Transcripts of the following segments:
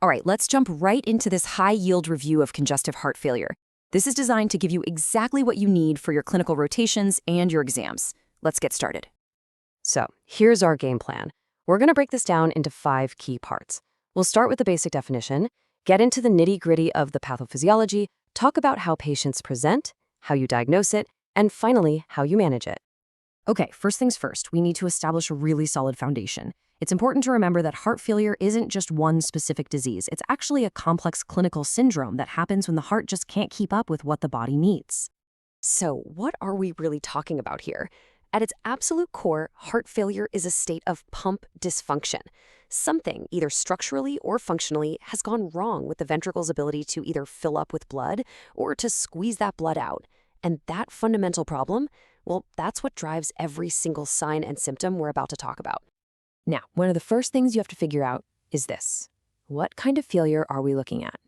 All right, let's jump right into this high-yield review of congestive heart failure. This is designed to give you exactly what you need for your clinical rotations and your exams. Let's get started. So, here's our game plan. We're going to break this down into 5 key parts. We'll start with the basic definition, get into the nitty-gritty of the pathophysiology, talk about how patients present, how you diagnose it, and finally, how you manage it. Okay, first things first, we need to establish a really solid foundation. It's important to remember that heart failure isn't just one specific disease. It's actually a complex clinical syndrome that happens when the heart just can't keep up with what the body needs. So, what are we really talking about here? At its absolute core, heart failure is a state of pump dysfunction. Something, either structurally or functionally, has gone wrong with the ventricle's ability to either fill up with blood or to squeeze that blood out. And that fundamental problem, well, that's what drives every single sign and symptom we're about to talk about. Now, one of the first things you have to figure out is this. What kind of failure are we looking at?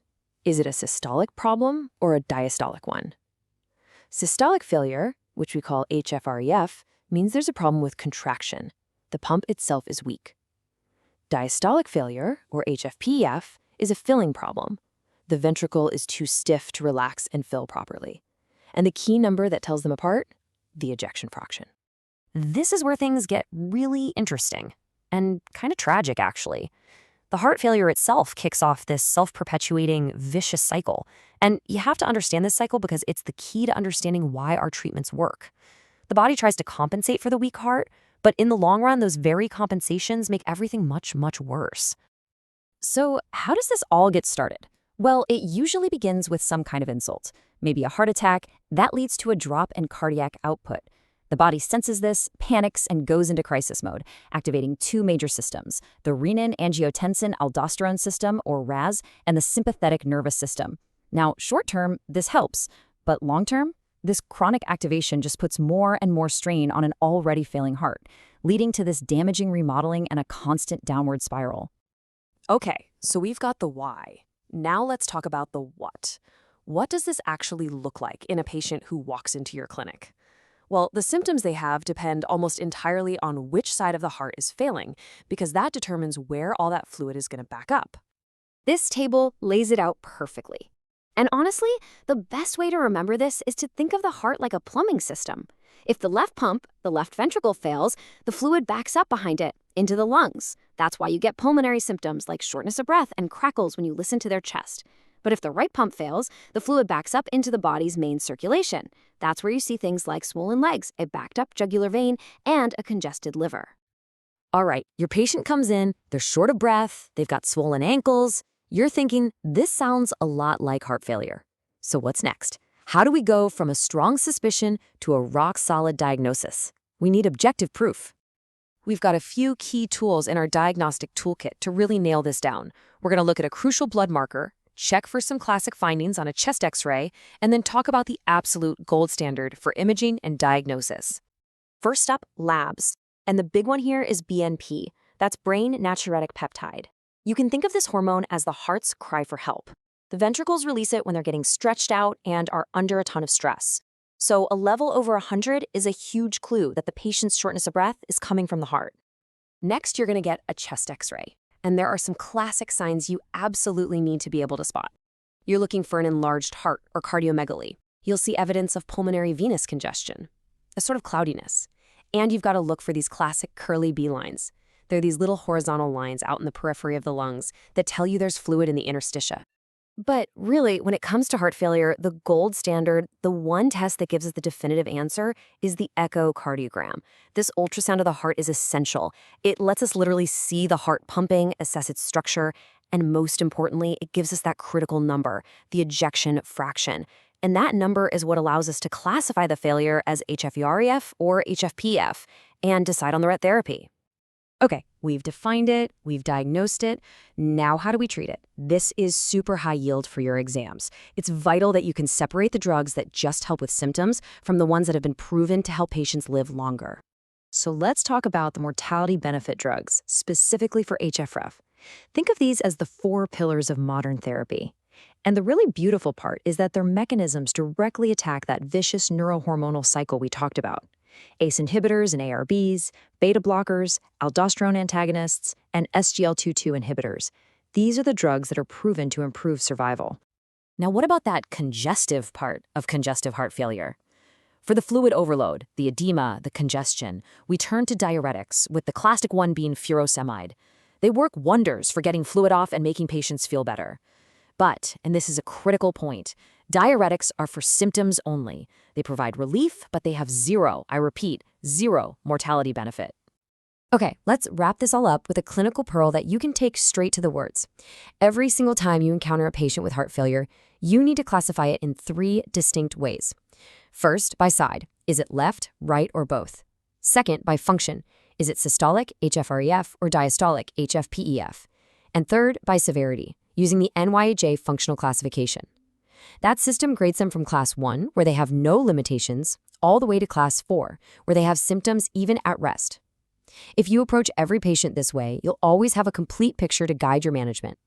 Is it a systolic problem or a diastolic one? Systolic failure, which we call HFrEF, means there's a problem with contraction. The pump itself is weak. Diastolic failure, or HFpEF, is a filling problem. The ventricle is too stiff to relax and fill properly. And the key number that tells them apart? The ejection fraction. This is where things get really interesting. And kind of tragic, actually. The heart failure itself kicks off this self-perpetuating, vicious cycle. And you have to understand this cycle because it's the key to understanding why our treatments work. The body tries to compensate for the weak heart, but in the long run, those very compensations make everything much, much worse. So how does this all get started? Well, it usually begins with some kind of insult. Maybe a heart attack. That leads to a drop in cardiac output. The body senses this, panics, and goes into crisis mode, activating 2 major systems, the renin-angiotensin-aldosterone system, or RAS, and the sympathetic nervous system. Now, short-term, this helps, but long-term, this chronic activation just puts more and more strain on an already failing heart, leading to this damaging remodeling and a constant downward spiral. Okay, so we've got the why. Now let's talk about the what. What does this actually look like in a patient who walks into your clinic? Well, the symptoms they have depend almost entirely on which side of the heart is failing, because that determines where all that fluid is going to back up. This table lays it out perfectly. And honestly, the best way to remember this is to think of the heart like a plumbing system. If the left pump, the left ventricle fails, the fluid backs up behind it, into the lungs. That's why you get pulmonary symptoms like shortness of breath and crackles when you listen to their chest. But if the right pump fails, the fluid backs up into the body's main circulation. That's where you see things like swollen legs, a backed up jugular vein, and a congested liver. All right, your patient comes in, they're short of breath, they've got swollen ankles. You're thinking, this sounds a lot like heart failure. So what's next? How do we go from a strong suspicion to a rock-solid diagnosis? We need objective proof. We've got a few key tools in our diagnostic toolkit to really nail this down. We're going to look at a crucial blood marker, check for some classic findings on a chest x-ray, and then talk about the absolute gold standard for imaging and diagnosis. First up, labs. And the big one here is BNP. That's brain natriuretic peptide. You can think of this hormone as the heart's cry for help. The ventricles release it when they're getting stretched out and are under a ton of stress. So a level over 100 is a huge clue that the patient's shortness of breath is coming from the heart. Next, you're going to get a chest x-ray. And there are some classic signs you absolutely need to be able to spot. You're looking for an enlarged heart or cardiomegaly. You'll see evidence of pulmonary venous congestion, a sort of cloudiness. And you've got to look for these classic curly B lines. They're these little horizontal lines out in the periphery of the lungs that tell you there's fluid in the interstitia. But really, when it comes to heart failure, the gold standard, the one test that gives us the definitive answer, is the echocardiogram. This ultrasound of the heart is essential. It lets us literally see the heart pumping, assess its structure, and most importantly, it gives us that critical number, the ejection fraction. And that number is what allows us to classify the failure as HFrEF or HFpEF and decide on the right therapy. Okay, we've defined it, we've diagnosed it. Now how do we treat it? This is super high yield for your exams. It's vital that you can separate the drugs that just help with symptoms from the ones that have been proven to help patients live longer. So let's talk about the mortality benefit drugs, specifically for HFrEF. Think of these as the 4 pillars of modern therapy. And the really beautiful part is that their mechanisms directly attack that vicious neurohormonal cycle we talked about. ACE inhibitors and ARBs, beta blockers, aldosterone antagonists, and SGLT2 inhibitors. These are the drugs that are proven to improve survival. Now, what about that congestive part of congestive heart failure? For the fluid overload, the edema, the congestion, we turn to diuretics, with the classic one being furosemide. They work wonders for getting fluid off and making patients feel better. But, and this is a critical point, diuretics are for symptoms only. They provide relief, but they have zero, I repeat, zero mortality benefit. Okay, let's wrap this all up with a clinical pearl that you can take straight to the words. Every single time you encounter a patient with heart failure, you need to classify it in 3 distinct ways. First, by side. Is it left, right, or both? Second, by function. Is it systolic, HFrEF, or diastolic, HFpEF? And third, by severity, using the NYHA functional classification. That system grades them from class 1, where they have no limitations, all the way to class 4, where they have symptoms even at rest. If you approach every patient this way, you'll always have a complete picture to guide your management.